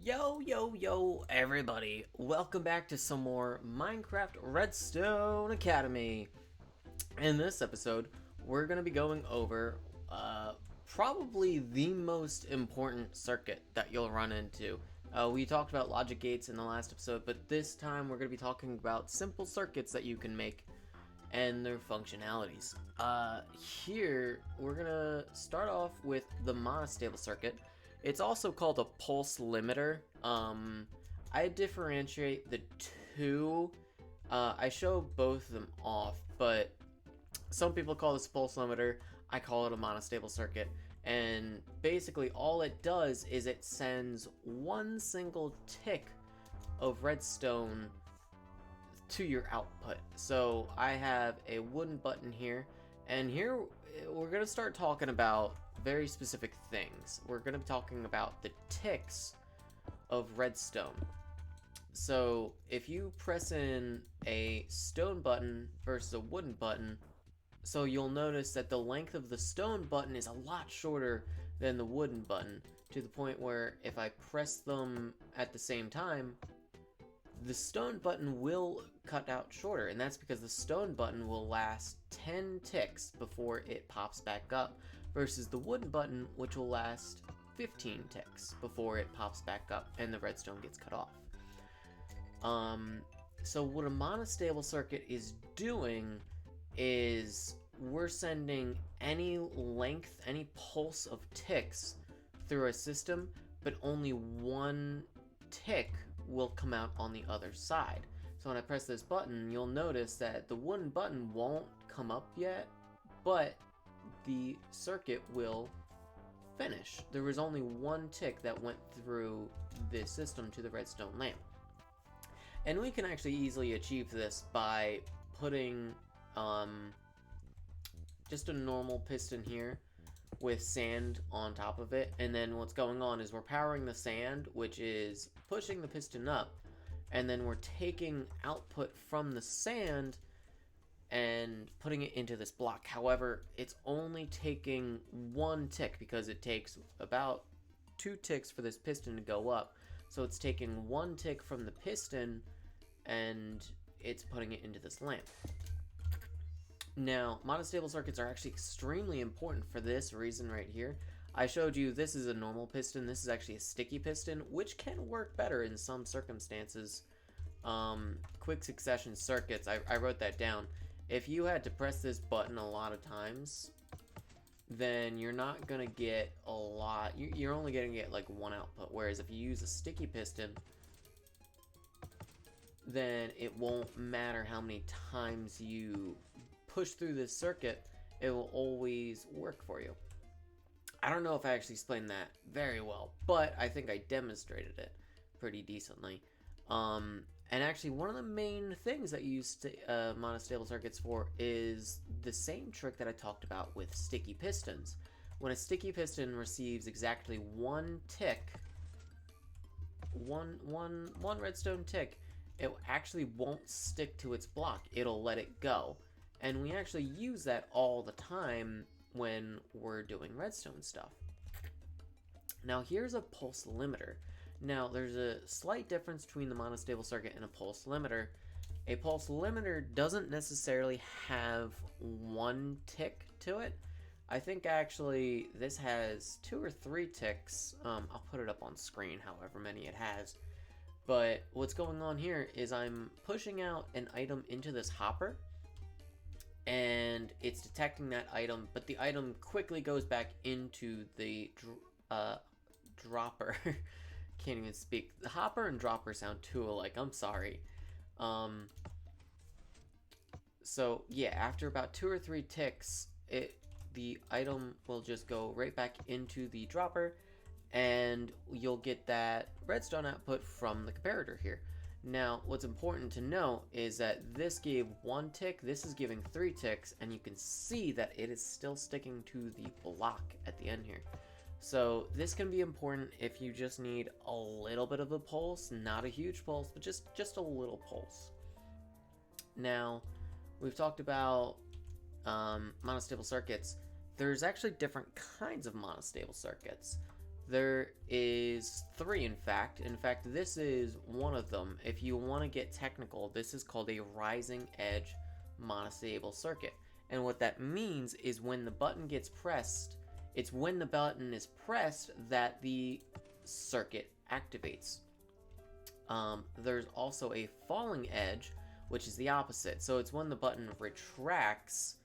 Yo, everybody. Welcome back to some more Minecraft Redstone Academy. In this episode, we're going to be going over probably the most important circuit that you'll run into. We talked about logic gates in the last episode, but this time we're going to be talking about simple circuits that you can make and their functionalities. Here, we're going to start off with the monostable circuit. It's also called a pulse limiter. I differentiate the two. I show both of them off, but some people call this a pulse limiter. I call it a monostable circuit. And basically all it does is it sends one single tick of redstone to your output. So I have a wooden button here, and here we're going to start talking about very specific things. We're going to be talking about the ticks of redstone. So if you press in a stone button versus a wooden button, so you'll notice that the length of the stone button is a lot shorter than the wooden button, to the point where if I press them at the same time, the stone button will cut out shorter, and that's because the stone button will last 10 ticks before it pops back up, versus the wooden button, which will last 15 ticks before it pops back up and the redstone gets cut off. So what a monostable circuit is doing is we're sending any length, any pulse of ticks through a system, but only one tick will come out on the other side. So when I press this button, you'll notice that the wooden button won't come up yet, but the circuit will finish. There was only one tick that went through the system to the redstone lamp. And we can actually easily achieve this by putting just a normal piston here with sand on top of it, and then what's going on is we're powering the sand, which is pushing the piston up, and then we're taking output from the sand and putting it into this block. However, it's only taking one tick because it takes about 2 ticks for this piston to go up. So it's taking one tick from the piston and it's putting it into this lamp. Now, monostable circuits are actually extremely important for this reason right here. I showed you this is a normal piston. This is actually a sticky piston, which can work better in some circumstances. Quick succession circuits, I wrote that down. If you had to press this button a lot of times, then you're not going to get a lot. You're only going to get like one output. Whereas if you use a sticky piston, then it won't matter how many times you push through this circuit, it will always work for you. I don't know if I actually explained that very well, but I think I demonstrated it pretty decently. And actually, one of the main things that you use monostable circuits for is the same trick that I talked about with sticky pistons. When a sticky piston receives exactly one tick, one redstone tick, it actually won't stick to its block. It'll let it go. And we actually use that all the time when we're doing redstone stuff. Now here's a pulse limiter. Now there's a slight difference between the monostable circuit and a pulse limiter. A pulse limiter doesn't necessarily have one tick to it. I think actually this has 2 or 3 ticks. I'll put it up on screen however many it has. But what's going on here is I'm pushing out an item into this hopper, and it's detecting that item, but the item quickly goes back into the dropper. Can't even speak. The hopper and dropper sound too alike. I'm sorry. So yeah, after about 2 or 3 ticks, the item will just go right back into the dropper, and you'll get that redstone output from the comparator here. Now, what's important to know is that this gave 1 tick, this is giving 3 ticks, and you can see that it is still sticking to the block at the end here. So this can be important if you just need a little bit of a pulse, not a huge pulse, but just a little pulse. Now, we've talked about monostable circuits. There's actually different kinds of monostable circuits. There is three, in fact. In fact, this is one of them. If you want to get technical, this is called a rising edge monostable circuit. And what that means is when the button gets pressed, it's when the button is pressed that the circuit activates. There's also a falling edge, which is the opposite. So it's when the button retracts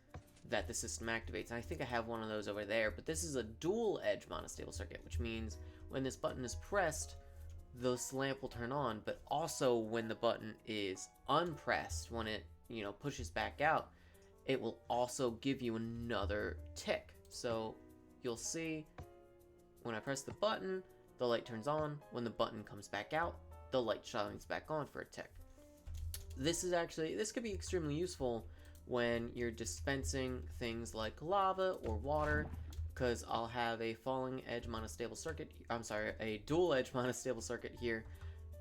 that the system activates. I think I have one of those over there, but this is a dual edge monostable circuit, which means when this button is pressed, this lamp will turn on, but also when the button is unpressed, when it, pushes back out, it will also give you another tick. So you'll see when I press the button, the light turns on. When the button comes back out, the light shines back on for a tick. This could be extremely useful when you're dispensing things like lava or water, because I'll have a falling edge monostable circuit, a dual edge monostable circuit here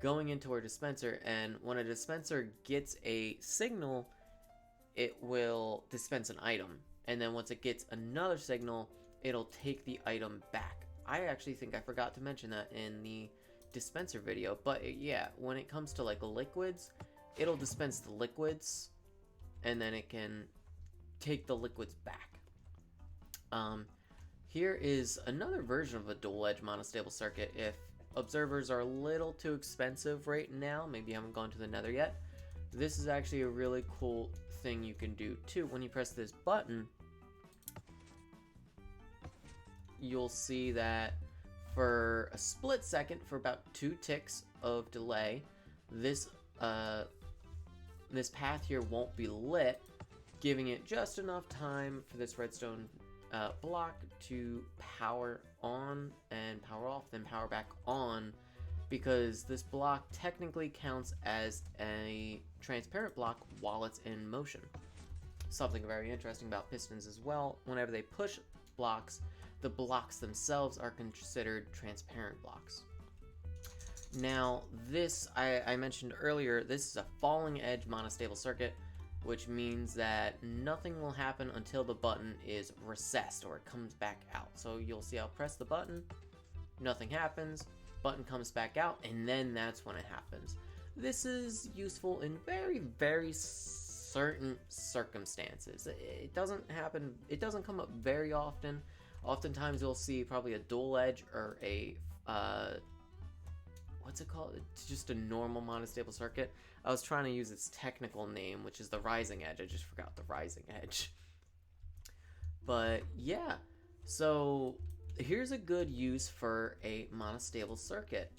going into our dispenser, and when a dispenser gets a signal, it will dispense an item, and then once it gets another signal, it'll take the item back. I actually think I forgot to mention that in the dispenser video, but yeah, when it comes to like liquids, it'll dispense the liquids, and then it can take the liquids back. Here is another version of a dual edge monostable circuit. If observers are a little too expensive right now, maybe you haven't gone to the nether yet, this is actually a really cool thing you can do too. When you press this button, you'll see that for a split second, for about 2 ticks of delay, this path here won't be lit, giving it just enough time for this redstone block to power on and power off, then power back on, because this block technically counts as a transparent block while it's in motion. Something very interesting about pistons as well, whenever they push blocks, the blocks themselves are considered transparent blocks. Now, this, I mentioned earlier, this is a falling edge monostable circuit, which means that nothing will happen until the button is recessed or it comes back out. So you'll see I'll press the button, nothing happens, button comes back out, and then that's when it happens. This is useful in very, very certain circumstances. It doesn't come up very often. Oftentimes you'll see probably a dual edge or a what's it called? It's just a normal monostable circuit. I was trying to use its technical name, which is the rising edge. I just forgot the rising edge. But yeah, so here's a good use for a monostable circuit.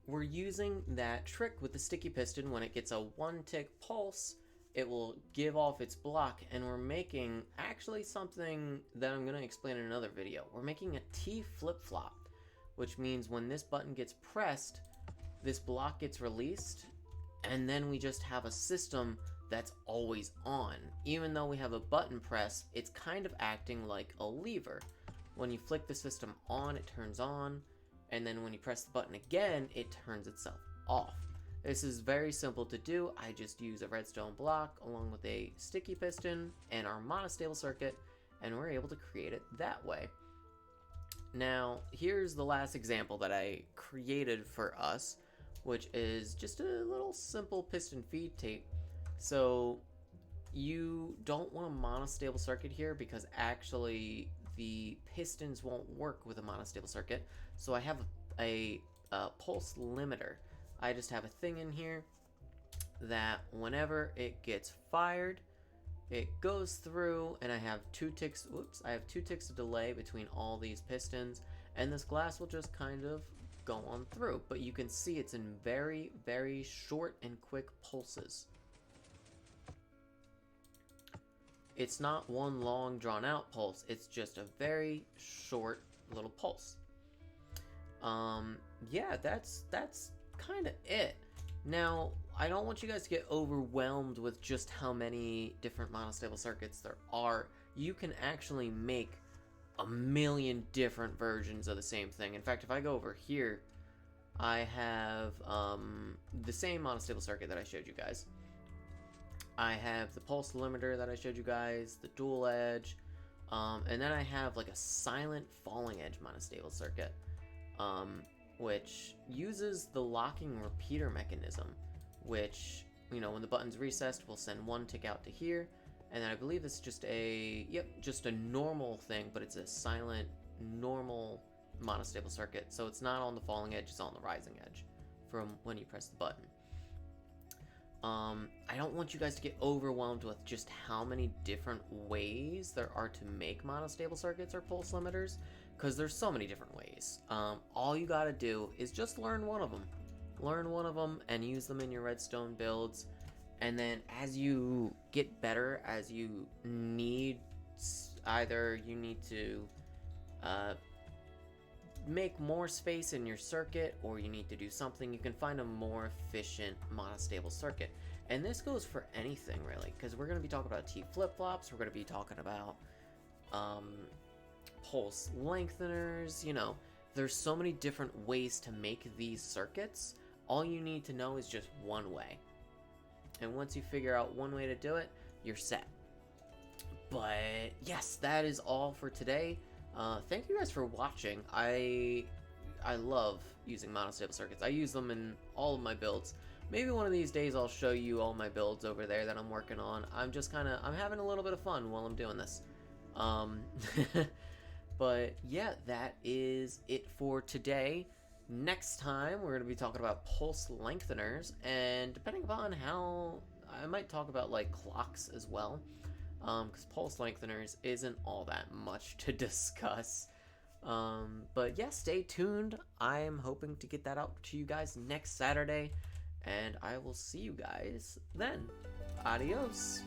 We're using that trick with the sticky piston. When it gets a 1-tick pulse, it will give off its block, and we're making actually something that I'm going to explain in another video. We're making a T flip-flop, which means when this button gets pressed, this block gets released, and then we just have a system that's always on. Even though we have a button press, it's kind of acting like a lever. When you flick the system on, it turns on, and then when you press the button again, it turns itself off. This is very simple to do. I just use a redstone block along with a sticky piston and our monostable circuit, and we're able to create it that way. Now, here's the last example that I created for us, which is just a little simple piston feed tape. So you don't want a monostable circuit here because actually the pistons won't work with a monostable circuit. So I have a pulse limiter. I just have a thing in here that whenever it gets fired, it goes through, and I have 2 ticks, I have 2 ticks of delay between all these pistons, and this glass will just kind of go on through. But you can see it's in very, very short and quick pulses. It's not one long drawn out pulse, it's just a very short little pulse. Yeah, that's kind of it. Now, I don't want you guys to get overwhelmed with just how many different monostable circuits there are. You can actually make a million different versions of the same thing. In fact, if I go over here, I have the same monostable circuit that I showed you guys. I have the pulse limiter that I showed you guys, the dual edge, and then I have like a silent falling edge monostable circuit. which uses the locking repeater mechanism, which, you know, when the button's recessed, we'll send one tick out to here. And then I believe it's just just a normal thing, but it's a silent, normal monostable circuit. So it's not on the falling edge, it's on the rising edge from when you press the button. I don't want you guys to get overwhelmed with just how many different ways there are to make monostable circuits or pulse limiters, because there's so many different ways. All you gotta do is just learn one of them. Learn one of them and use them in your redstone builds. And then as you get better, as you need, either you need to make more space in your circuit, or you need to do something, you can find a more efficient monostable circuit. And this goes for anything really, because we're going to be talking about T flip-flops, we're going to be talking about pulse lengtheners, you know, there's so many different ways to make these circuits. All you need to know is just one way. And once you figure out one way to do it, you're set. But yes, that is all for today. Thank you guys for watching. I love using monostable circuits. I use them in all of my builds. Maybe one of these days I'll show you all my builds over there that I'm working on. I'm having a little bit of fun while I'm doing this. But yeah, that is it for today. Next time, we're going to be talking about pulse lengtheners, and depending upon how, I might talk about like clocks as well, because pulse lengtheners isn't all that much to discuss. But yeah, stay tuned. I am hoping to get that out to you guys next Saturday, and I will see you guys then. Adios.